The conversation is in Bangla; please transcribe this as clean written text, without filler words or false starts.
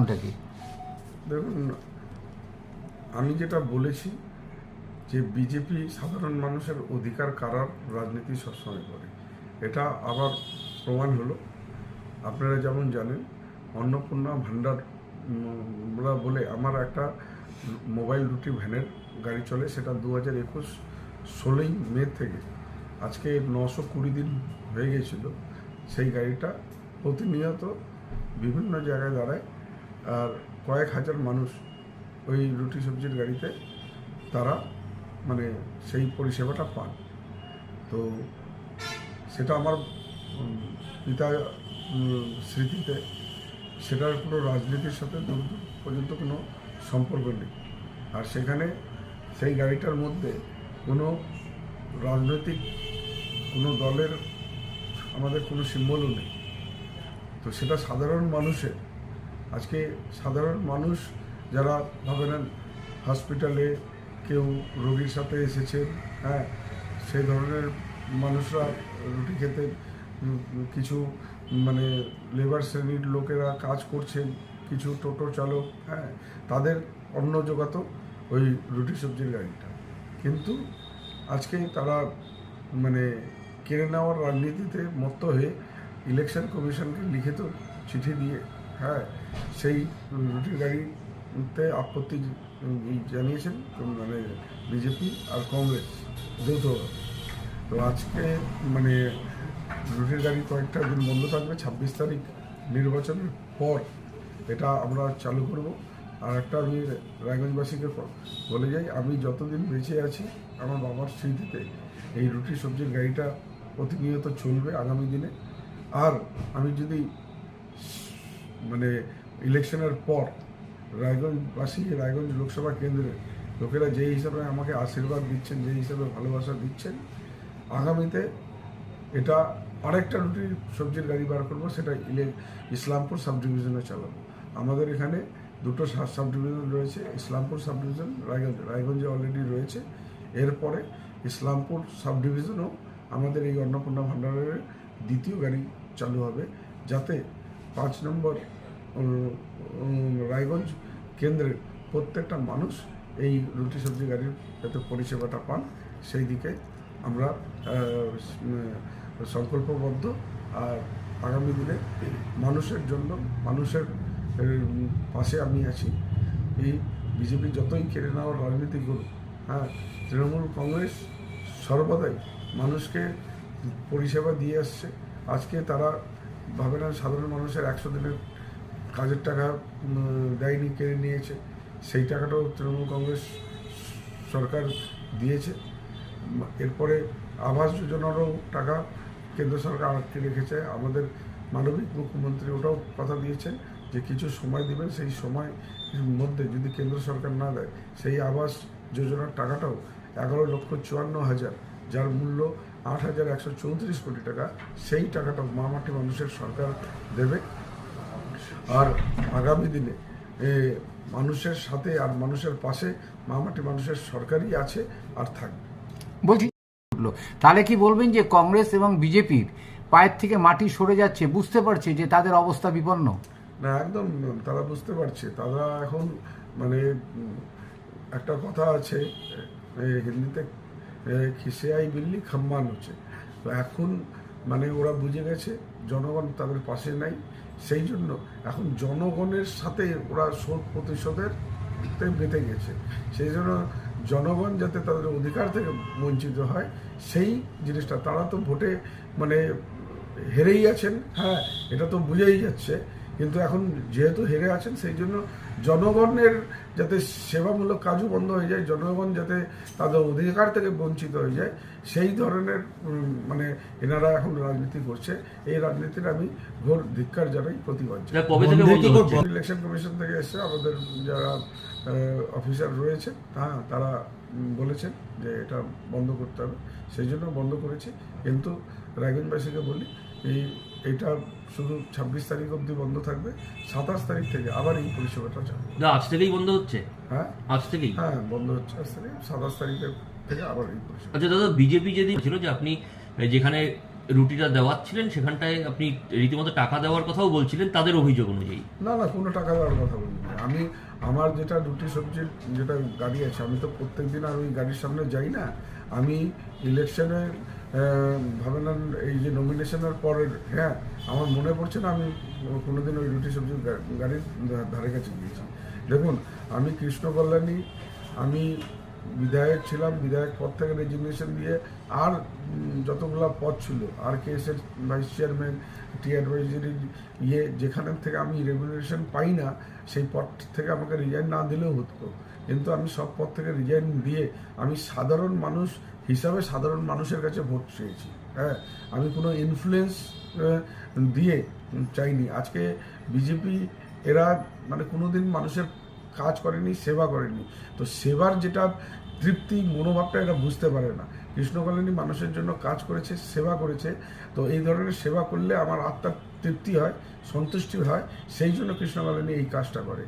কারণটা কি? দেখুন, আমি যেটা বলেছি যে বিজেপি সাধারণ মানুষের অধিকার কারার রাজনীতি সবসময় করে, এটা আবার প্রমাণ হলো। আপনারা যেমন জানেন, অন্নপূর্ণা ভান্ডার বলে আমার একটা মোবাইল রুটি ভ্যানের গাড়ি চলে, সেটা 2021 16ই মে থেকে আজকে 920 দিন হয়ে গেছিল। সেই গাড়িটা প্রতিনিয়ত বিভিন্ন জায়গায় দাঁড়ায়, আর কয়েক হাজার মানুষ ওই রুটি সবজির গাড়িতে তারা মানে সেই পরিষেবাটা পান। তো সেটা আমার পিতা স্মৃতিতে, সেটার কোনো রাজনীতির সাথে দূর পর্যন্ত কোনো সম্পর্ক নেই। আর সেখানে সেই গাড়িটার মধ্যে কোনো রাজনৈতিক কোনো দলের আমাদের কোনো সিম্বলও নেই। তো সেটা সাধারণ মানুষের, আজকে সাধারণ মানুষ যারা ভাবেন হসপিটালে কেউ রোগীর সাথে এসেছেন, হ্যাঁ, সেই ধরনের মানুষরা রুটি খেতে, কিছু মানে লেবার শ্রেণীর লোকেরা কাজ করছেন, কিছু টোটো চালক, হ্যাঁ, তাদের অন্ন জোগাতো ওই রুটি সবজির গাড়িটা। কিন্তু আজকে তারা মানে কেড়ে নেওয়ার রাজনীতিতে মত্ত হয়ে ইলেকশন কমিশনকে লিখিত চিঠি দিয়ে, হ্যাঁ, সেই রুটির গাড়িতে আপত্তি জানিয়েছেন মানে বিজেপি আর কংগ্রেস যৌথভাবে। তো আজকে মানে রুটির গাড়ি কয়েকটা দিন বন্ধ থাকবে, 26 তারিখ নির্বাচনের পর এটা আমরা চালু করব। আর একটা আমি রায়গঞ্জবাসীকে বলে যাই, আমি যতদিন বেঁচে আছি আমার বাবার স্মৃতিতে এই রুটি সবজির গাড়িটা প্রতিনিয়ত চলবে আগামী দিনে। আর আমি যদি মানে ইলেকশনের পর রায়গঞ্জবাসী, রায়গঞ্জ লোকসভা কেন্দ্রের লোকেরা যেই হিসাবে আমাকে আশীর্বাদ দিচ্ছেন, যেই হিসাবে ভালোবাসা দিচ্ছেন, আগামীতে এটা আরেকটা রুটি সবজির গাড়ি বার করবো, সেটা ইসলামপুর সাব ডিভিশনে চালাবো। আমাদের এখানে দুটো সাব ডিভিশন রয়েছে, ইসলামপুর সাব ডিভিশন রায়গঞ্জে অলরেডি রয়েছে। এরপরে ইসলামপুর সাব ডিভিশনও আমাদের এই অন্নপূর্ণা ভান্ডারের দ্বিতীয় গাড়ি চালু হবে, যাতে 5 নম্বর রায়গঞ্জ কেন্দ্রের প্রত্যেকটা মানুষ এই রুটি সবজি গাড়ির যাতে পরিষেবাটা পান, সেই দিকে আমরা সংকল্পবদ্ধ। আর আগামী দিনে মানুষের জন্য, মানুষের পাশে আমি আছি। এই বিজেপি যতই কেড়ে নেওয়ার রাজনীতি করুক, হ্যাঁ, তৃণমূল কংগ্রেস সর্বদাই মানুষকে পরিষেবা দিয়ে আসছে। আজকে তারা ভাবে না সাধারণ মানুষের 100 দিনের কাজের টাকা দেয়নি, কেড়ে নিয়েছে। সেই টাকাটাও তৃণমূল কংগ্রেস সরকার দিয়েছে। এরপরে আবাস যোজনারও টাকা কেন্দ্র সরকার আটকে রেখেছে। আমাদের মানবিক মুখ্যমন্ত্রী ওটাও কথা দিয়েছেন যে কিছু সময় দেবেন, সেই সময় মধ্যে যদি কেন্দ্র সরকার না দেয়, সেই আবাস যোজনার টাকাটাও 11,54,000, যার মূল্য 8,134 কোটি টাকা, সেই টাকাটাও মামাটি মানুষের সরকার দেবে। আর আগামী দিনে মানুষের সাথে আর মানুষের পাশে মামাটি মানুষের সরকারই আছে আর থাকবে। বলছি, তাহলে কি বলবেন যে কংগ্রেস এবং বিজেপির পায়ের থেকে মাটি সরে যাচ্ছে, বুঝতে পারছে যে তাদের অবস্থা বিপন্ন? না, একদম তারা বুঝতে পারছে। তারা এখন মানে একটা কথা আছে হিন্দিতে, খিসে আই বিল্লি খাম্মান হচ্ছে। তো এখন মানে ওরা বুঝে গেছে জনগণ তাদের পাশে নাই, সেই জন্য এখন জনগণের সাথে ওরা শোধ প্রতিশোধের বেঁধে গেছে। সেই জন্য জনগণ যাতে তাদের অধিকার থেকে বঞ্চিত হয়, সেই জিনিসটা তারা তো ভোটে মানে হেরেই আছেন, হ্যাঁ, এটা তো বুঝেই যাচ্ছে। কিন্তু এখন যেহেতু হেরে আছেন, সেই জন্য জনগণের যাতে সেবামূলক কাজও বন্ধ হয়ে যায়, জনগণ যাতে তাদের অধিকার থেকে বঞ্চিত হয়ে যায়, সেই ধরনের মানে এনারা এখন রাজনীতি করছে। এই রাজনীতির আমি ঘোর ধিক্কার জানাই, প্রতিবাদ জানাই। ইলেকশন কমিশন থেকে এসে আমাদের যারা অফিসার রয়েছে, হ্যাঁ, তারা বলেছেন যে এটা বন্ধ করতে হবে, সেই জন্য বন্ধ করেছি। কিন্তু রায়গঞ্জবাসীকে বলি, এইটা শুধু 26 তারিখ অবধি বন্ধ থাকবে, 27 তারিখ থেকে আবার এই পরিষেবাটা চালু। আজ থেকেই বন্ধ হচ্ছে? হ্যাঁ, আজ থেকেই, হ্যাঁ, বন্ধ হচ্ছে আজ থেকে। 27 তারিখের থেকে আবার এই পরিষেবা। আচ্ছা দাদা, বিজেপি যেদিন ছিল যে আপনি যেখানে রুটিটা দেওয়াচ্ছিলেন সেখানটায় আপনি রীতিমতো টাকা দেওয়ার কথাও বলছিলেন তাদের অভিযোগ অনুযায়ী। না না, কোনো টাকা দেওয়ার কথা বলিনি। আমি আমার যেটা রুটি সবজির যেটা গাড়ি আছে, আমি তো প্রত্যেক দিন আর ওই গাড়ির সামনে যাই না। আমি ইলেকশনে ভাবলাম এই যে নমিনেশনের পরের, হ্যাঁ আমার মনে পড়ছে না আমি কোনোদিন ওই রুটি সবজির গাড়ির ধারে কাছে গিয়েছি। দেখুন, আমি কৃষ্ণ কল্যাণী, আমি বিধায়ক ছিলাম, বিধায়ক পদ থেকে রেজিগনেশন দিয়ে আর যতগুলো পদ ছিল, আর কেএসের ভাইস চেয়ারম্যান, টি অ্যাডভাইজারি যেখান থেকে আমি রেগুলেশন পাই না, সেই পদ থেকে আমাকে রিজাইন না দিলেও হতো, কিন্তু আমি সব পদ থেকে রিজাইন দিয়ে আমি সাধারণ মানুষ হিসাবে সাধারণ মানুষের কাছে ভোট চেয়েছি। হ্যাঁ, আমি কোনো ইনফ্লুয়েন্স দিয়ে চাইনি। আজকে বিজেপি এরা মানে কোনোদিন মানুষের কাজ করেনি, সেবা করেনি। তো সেবার যেটা তৃপ্তি মনোভাবটা এরা বুঝতে পারে না। কৃষ্ণ কল্যাণী মানুষের জন্য কাজ করেছে, সেবা করেছে। তো এই ধরনের সেবা করলে আমার আত্মার তৃপ্তি হয়, সন্তুষ্টি হয়, সেই জন্য কৃষ্ণ কল্যাণী এই কাজটা করে।